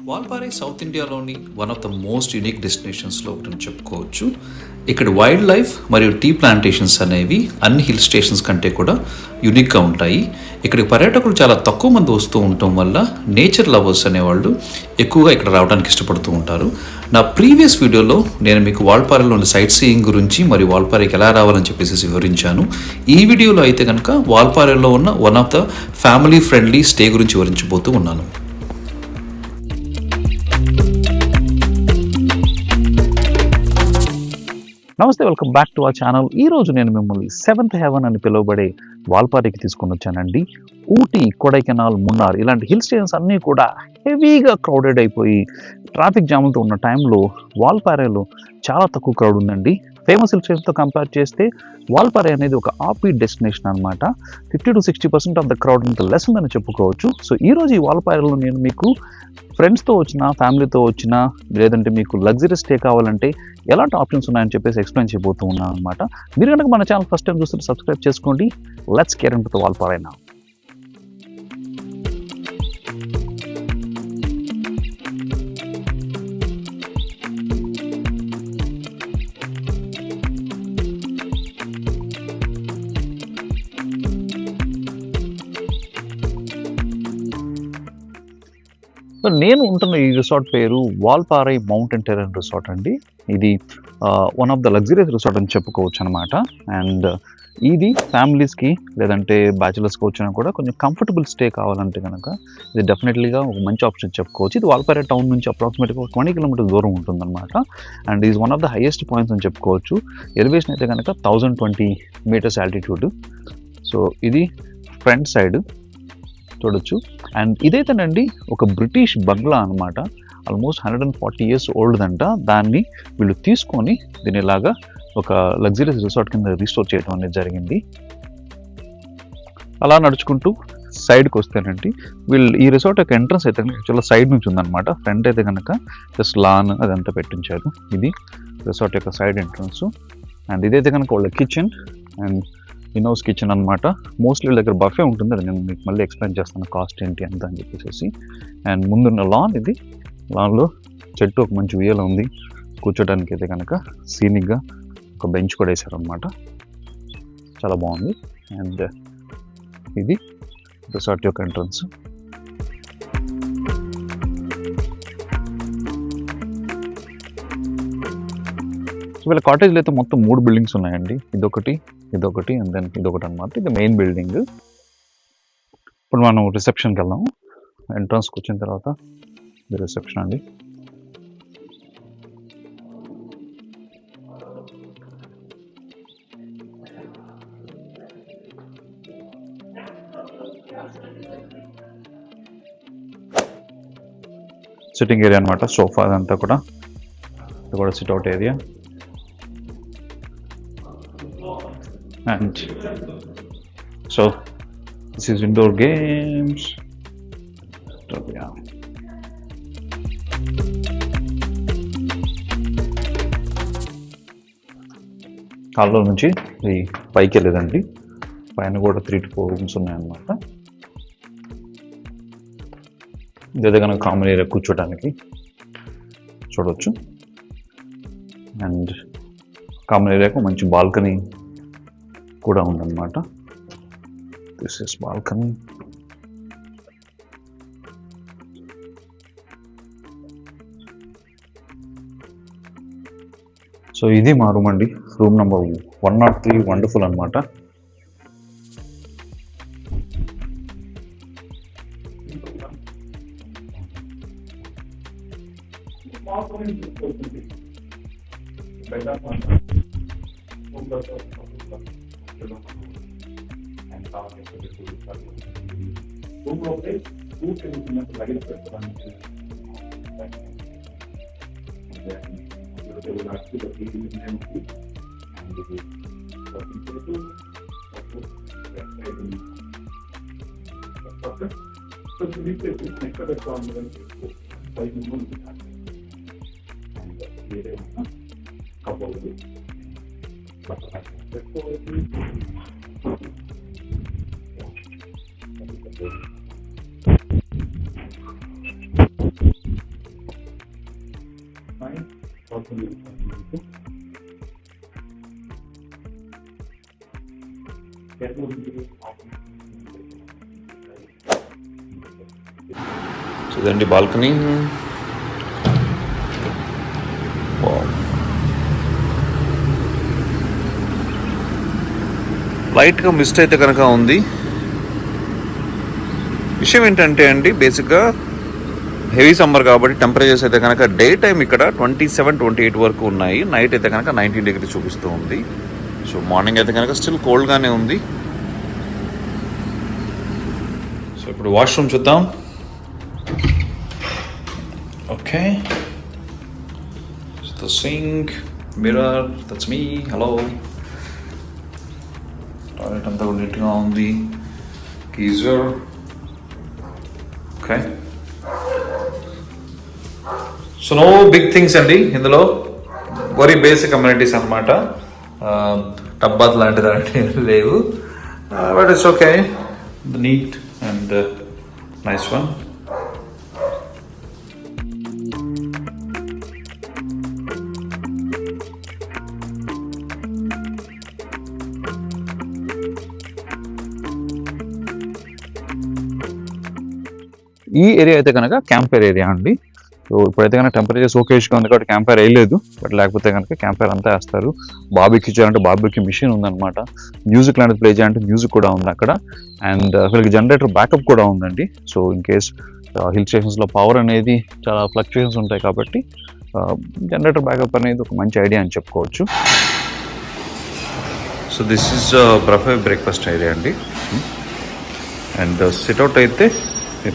వాల్పాறை south ఇండియాలోని one of the most unique డెస్టినేషన్స్లో ఒకటి చెప్పుకోవచ్చు. ఇక్కడ వైల్డ్ లైఫ్ మరియు టీ ప్లాంటేషన్స్ అనేవి అన్ని హిల్ స్టేషన్స్ కంటే కూడా యూనిక్గా ఉంటాయి. ఇక్కడికి పర్యాటకులు చాలా తక్కువ మంది వస్తూ ఉండటం వల్ల నేచర్ లవర్స్ అనేవాళ్ళు ఎక్కువగా ఇక్కడ రావడానికి ఇష్టపడుతూ ఉంటారు. నా ప్రీవియస్ వీడియోలో నేను మీకు వాల్పాறைలోని సైట్ సీయింగ్ గురించి మరియు వాల్పాறைకి ఎలా రావాలని చెప్పేసి వివరించాను. ఈ వీడియోలో అయితే కనుక వాల్పాறைలో ఉన్న one of the family friendly stay గురించి వివరించబోతూ ఉన్నాను. నమస్తే, welcome back to our channel. ఈరోజు నేను మిమ్మల్ని సెవెంత్ హెవెన్ అని పిలువబడే వాల్పాறைకి తీసుకొని వచ్చానండి. ఊటీ, కొడైకెనాల్, మున్నార్ ఇలాంటి హిల్ స్టేషన్స్ అన్నీ కూడా హెవీగా క్రౌడెడ్ అయిపోయి ట్రాఫిక్ జాములతో ఉన్న టైంలో వాల్పాறைలో చాలా తక్కువ క్రౌడ్ ఉందండి. ఫేమస్ హిల్ స్టేషన్తో కంపేర్ చేస్తే వాల్పాறை అనేది ఒక ఆపీ డెస్టినేషన్ అనమాట. 50 to 60% ఆఫ్ ద క్రౌడ్ ఇంత లెస్ ఉందని చెప్పుకోవచ్చు. సో ఈరోజు ఈ వాల్పాறைలో నేను మీకు ఫ్రెండ్స్తో వచ్చినా, ఫ్యామిలీతో వచ్చినా, లేదంటే మీకు లగ్జరీ స్టే కావాలంటే ఎలాంటి ఆప్షన్స్ ఉన్నాయని చెప్పేసి ఎక్స్ప్లెయిన్ చేయబోతూ ఉన్నాను అనమాట. మీరు కనుక మన ఛానల్ ఫస్ట్ టైం చూస్తే సబ్స్క్రైబ్ చేసుకోండి. Let's get into the Valparai now. So నేను ఉంటున్న ఈ రిసార్ట్ పేరు వాల్పాறை మౌంటైన్ టెరెన్ రిసార్ట్ అండి. ఇది one of the luxurious resort అని చెప్పుకోవచ్చు అనమాట. అండ్ ఇది ఫ్యామిలీస్కి లేదంటే బ్యాచులర్స్కి వచ్చినా కూడా కొంచెం కంఫర్టబుల్ స్టే కావాలంటే కనుక ఇది డెఫినెట్లీగా ఒక మంచి ఆప్షన్ చెప్పుకోవచ్చు. ఇది వాల్పాறை టౌన్ నుంచి అప్రాక్సిమేట్గా 20 kilometers దూరం ఉంటుందన్నమాట. And is one of the highest points అని చెప్పుకోవచ్చు. ఎలివేషన్ అయితే కనుక 1020 meters ఆల్టిట్యూడ్. సో ఇది ఫ్రంట్ సైడ్ చూడొచ్చు. అండ్ ఇదైతేనండి ఒక బ్రిటిష్ బంగ్లా అనమాట. ఆల్మోస్ట్ 140 years ఓల్డ్ అంట. దాన్ని వీళ్ళు తీసుకొని దీని ఇలాగా ఒక లగ్జరియస్ రిసార్ట్ కింద రీస్టోర్ చేయడం అనేది జరిగింది. అలా నడుచుకుంటూ సైడ్కి వస్తేనండి వీళ్ళు ఈ రిసార్ట్ యొక్క ఎంట్రన్స్ అయితే యాక్చువల్గా సైడ్ నుంచి ఉందన్నమాట. ఫ్రంట్ అయితే కనుక జస్ట్ లాన్ అదంతా పెట్టించారు. ఇది రిసార్ట్ యొక్క సైడ్ ఎంట్రన్స్. అండ్ ఇదైతే కనుక వాళ్ళ కిచెన్ అండ్ ఇన్హౌస్ కిచెన్ అనమాట. మోస్ట్లీ వీళ్ళ దగ్గర బఫే ఉంటుంది. అది నేను మీకు మళ్ళీ ఎక్స్ప్లెయిన్ చేస్తాను కాస్ట్ ఏంటి అంత అని చెప్పేసి. అండ్ ముందున్న లాన్, ఇది లాన్లో చెట్టు ఒక మంచి ఉయ్యాల ఉంది. కూర్చోడానికి అయితే కనుక సీనిక్గా ఒక బెంచ్ కూడా వేసారనమాట. చాలా బాగుంది. అండ్ ఇది రిసార్ట్ యొక్క ఎంట్రన్స్. వీళ్ళ కాటేజ్లో అయితే మొత్తం 3 buildings ఉన్నాయండి. ఇదొకటి అండ్ దెన్ ఇదొకటి అనమాట. ఇది మెయిన్ బిల్డింగ్. ఇప్పుడు మనం రిసెప్షన్కి వెళ్దాము. ఎంట్రన్స్కి వచ్చిన తర్వాత ఇది రిసెప్షన్ అండి. సిట్టింగ్ ఏరియా అనమాట. సోఫా అదంతా కూడా, ఇది కూడా sit-out area. And so this is indoor games. So yeah. హాల్లో నుంచి ఈ పైకి వెళ్ళేదండి. పైన కూడా 3 to 4 rooms ఉన్నాయన్నమాట. ఇదే కనుక కామన్ ఏరియా కూర్చోడానికి చూడవచ్చు. అండ్ కామన్ ఏరియాకు మంచి బాల్కనీ కూడా ఉందన్నమాట. This is balcony. సో ఇది మా రూమ్ అండి. Room number 103. వండర్ఫుల్ అనమాట. చూడండి బాల్కనీ. లైట్గా మిస్ట్ అయితే కనుక ఉంది. విషయం ఏంటంటే అండి, బేసిక్గా హెవీ సమ్మర్ కాబట్టి టెంపరేచర్స్ అయితే కనుక డే టైం ఇక్కడ 27-28 వరకు ఉన్నాయి. నైట్ అయితే కనుక 19 డిగ్రీ చూపిస్తూ ఉంది. సో మార్నింగ్ అయితే కనుక స్టిల్ కోల్డ్గానే ఉంది. సో ఇప్పుడు వాష్రూమ్ చూద్దాం. Okay, the sink, mirror, that's me. Hello, toilet అంతా కూడా నీట్గా ఉంది. Geyser. Okay, so no big things అండి ఇందులో. వెరీ బేసిక్ అమ్యూనిటీస్ అనమాట. టబ్ బాత్ లాంటిది అంటే లేవు. But it's okay, neat and nice one. ఈ ఏరియా అయితే కనుక క్యాంప్ ఫైర్ ఏరియా అండి. సో ఇప్పుడైతే కనుక టెంపరేచర్ ఓకేష్గా ఉంది కాబట్టి క్యాంప్ ఫైర్ వేయలేదు. బట్ లేకపోతే కనుక క్యాంప్ ఫైర్ అంతా వేస్తారు. బార్బిక్యూ చేయాలంటే బార్బిక్యూ మిషన్ ఉందన్నమాట. మ్యూజిక్ లాంటిది ప్లే చేయాలంటే మ్యూజిక్ కూడా ఉంది అక్కడ. అండ్ వీళ్ళకి జనరేటర్ బ్యాకప్ కూడా ఉందండి. సో ఇన్ కేస్ హిల్ స్టేషన్స్లో పవర్ అనేది చాలా ఫ్లక్చుయేషన్స్ ఉంటాయి కాబట్టి జనరేటర్ బ్యాకప్ అనేది ఒక మంచి ఐడియా అని చెప్పుకోవచ్చు. సో దిస్ ఈజ్ బ్రఫే బ్రేక్ఫాస్ట్ ఏరియా అండి. అండ్ సిట్అవుట్ అయితే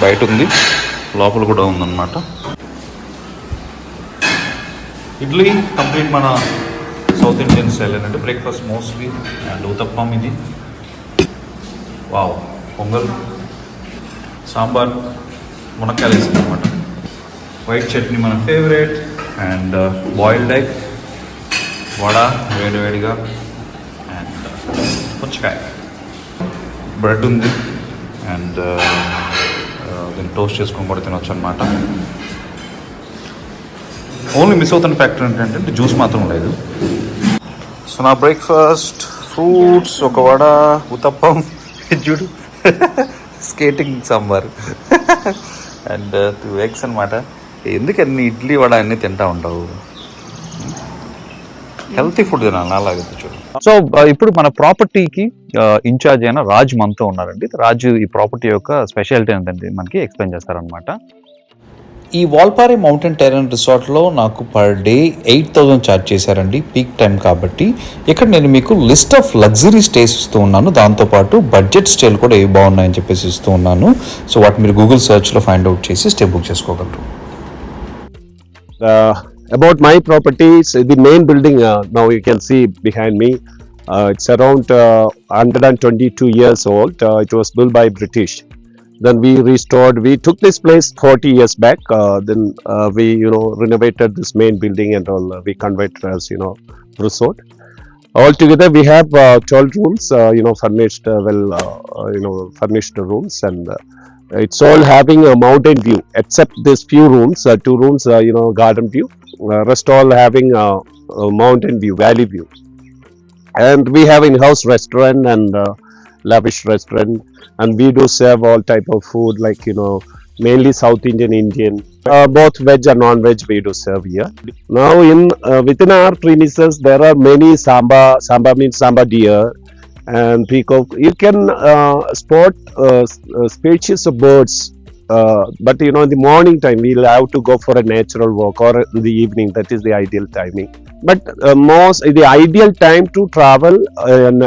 బయట ఉంది, లోపల కూడా ఉందన్నమాట. ఇడ్లీ కంప్లీట్ మన సౌత్ ఇండియన్ స్టైల్ అంటే బ్రేక్ఫాస్ట్ మోస్ట్లీ. అండ్ ఉతప్పం ఇది. వావ్, పొంగల్, సాంబార్, మునక్కాయలు వేసింది అనమాట. వైట్ చట్నీ మన favourite. And boiled egg, vada వేడివేడిగా, అండ్ పుచ్చకాయ, బ్రెడ్ ఉంది. అండ్ దీన్ని టోస్ట్ చేసుకొని కూడా తినొచ్చు అనమాట. ఓన్లీ మిస్ అవుతున్న ఫ్యాక్టర్ ఏంటంటే జ్యూస్ మాత్రం లేదు. సో నా బ్రేక్ఫాస్ట్ ఫ్రూట్స్, ఒక వడ, ఉతప్పం, చూడు స్కేటింగ్ సాంబార్ అండ్ 2 eggs అనమాట. ఎందుకు అన్ని ఇడ్లీ వడ అన్నీ తింటా ఉంటావు? హెల్తీ ఫుడ్ తినాలి అలాగైతే చూడు. సో ఇప్పుడు మన ప్రాపర్టీకి ఇన్ఛార్జ్ అయిన రాజ్ మనతో ఉన్నారండి. రాజ్ ఈ ప్రాపర్టీ యొక్క స్పెషాలిటీ ఏంటంటే మనకి ఎక్స్ప్లెయిన్ చేస్తారనమాట. ఈ వాల్పారే మౌంటైన్ టెరెన్ రిసార్ట్లో నాకు పర్ డే 8,000 ఛార్జ్ చేశారండి, పీక్ టైం కాబట్టి. ఇక్కడ నేను మీకు లిస్ట్ ఆఫ్ లగ్జరీ స్టేస్ ఇస్తూ ఉన్నాను. దాంతోపాటు బడ్జెట్ స్టేలు కూడా ఏవి బాగున్నాయని చెప్పేసి ఇస్తూ ఉన్నాను. సో వాటి మీరు గూగుల్ సెర్చ్లో ఫైండ్ అవుట్ చేసి స్టే బుక్ చేసుకోగలరు. About my properties, the main building now you can see behind me, it's around 122 years old. It was built by British. Then we restored, we took this place 40 years back. Then we renovated this main building and all. We converted as resort. Altogether we have 12 rooms, furnished furnished rooms, and it's all having a mountain view except these few rooms. 2 rooms garden view, rest all having a mountain view, valley view. And we have in-house restaurant and lavish restaurant, and we do serve all type of food like mainly South Indian, both veg and non-veg we do serve here. Now within our premises there are many samba means samba deer and peacock. You can spot species of birds, but in the morning time we'll have to go for a natural walk, or in the evening. That is the ideal timing. But the ideal time to travel in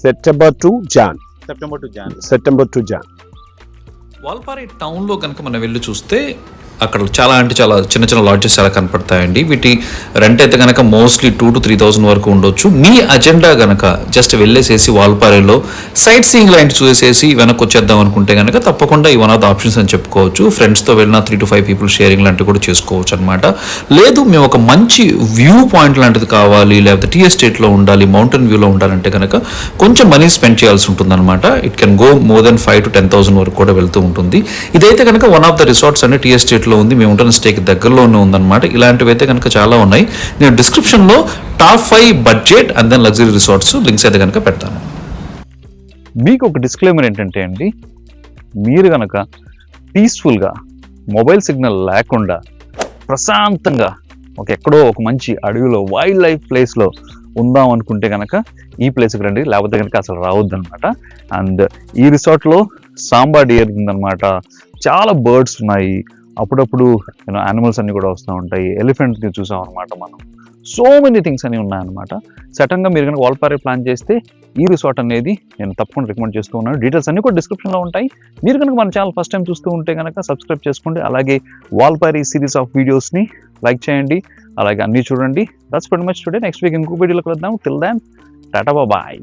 September to Jan. వాల్పారే టౌన్లో కనుక మనం వెళ్ళి చూస్తే అక్కడ చాలా చిన్న చిన్న lodges చాలా కనపడతాయండి. వీటి రెంట్ అయితే కనుక మోస్ట్లీ 2,000 to 3,000 వరకు ఉండొచ్చు. మీ అజెండా కనుక జస్ట్ వెళ్ళేసేసి వాల్పారేలో సైట్ సీయింగ్ లైన్ చూసేసి వెనక్కి వచ్చేద్దాం అనుకుంటే కనుక తప్పకుండా ఈ వన్ ఆఫ్ ద ఆప్షన్స్ అని చెప్పుకోవచ్చు. ఫ్రెండ్స్తో వెళ్ళిన 3 to 5 people షేరింగ్ లాంటివి కూడా చేసుకోవచ్చు అనమాట. లేదు మేము ఒక మంచి వ్యూ పాయింట్ లాంటిది కావాలి, లేకపోతే టీ ఎస్టేట్లో ఉండాలి, మౌంటైన్ వ్యూలో ఉండాలంటే కనుక కొంచెం మనీ స్పెండ్ చేయాల్సి ఉంటుంది అనమాట. It can go more than 5,000 to 10,000 వరకు కూడా వెళ్తూ ఉంటుంది. ఇదైతే కనుక వన్ ఆఫ్ ద రిసార్ట్స్ అంటే టీ ఎస్టేట్లో స్టేక్లో ఉంది, మేము ఉంటున్న స్టేక్ దగ్గరలోనే ఉందన్నమాట. ఇలాంటివి అయితే కనుక చాలా ఉన్నాయి. నేను డిస్క్రిప్షన్లో top 5 budget and then luxury resorts links అయితే కనుక పెడతాను. మీకు ఒక డిస్క్లైమర్ ఏంటంటే అండి, మీరు కనుక పీస్ఫుల్గా మొబైల్ సిగ్నల్ లేకుండా ప్రశాంతంగా ఎక్కడో ఒక మంచి అడవిలో వైల్డ్ లైఫ్ ప్లేస్లో ఉందాం అనుకుంటే కనుక ఈ ప్లేస్కి రండి, లేకపోతే కనుక అసలు రావద్దు అనమాట. అండ్ ఈ రిసార్ట్లో సాంబా డియర్ ఉందన్నమాట, చాలా బర్డ్స్ ఉన్నాయి, అప్పుడప్పుడు యానిమల్స్ అన్ని కూడా వస్తూ ఉంటాయి, ఎలిఫెంట్ని చూసాం అనమాట మనం. సో మెనీ థింగ్స్ అని ఉన్నాయన్నమాట. సడన్గా మీరు కనుక వాల్పారే ప్లాన్ చేస్తే ఈ రిసార్ట్ అనేది నేను తప్పకుండా రికమెండ్ చేస్తూ ఉన్నాను. డీటెయిల్స్ అన్ని కూడా డిస్క్రిప్షన్లో ఉంటాయి. మీరు కనుక మన ఛానల్ ఫస్ట్ టైం చూస్తూ ఉంటే కనుక సబ్స్క్రైబ్ చేసుకోండి. అలాగే వాల్పారే సిరీస్ ఆఫ్ వీడియోస్ని లైక్ చేయండి, అలాగే అన్నీ చూడండి. That's very much today. Next week ఇంకో వీడియోలో కలుద్దాం. Till then tata bye.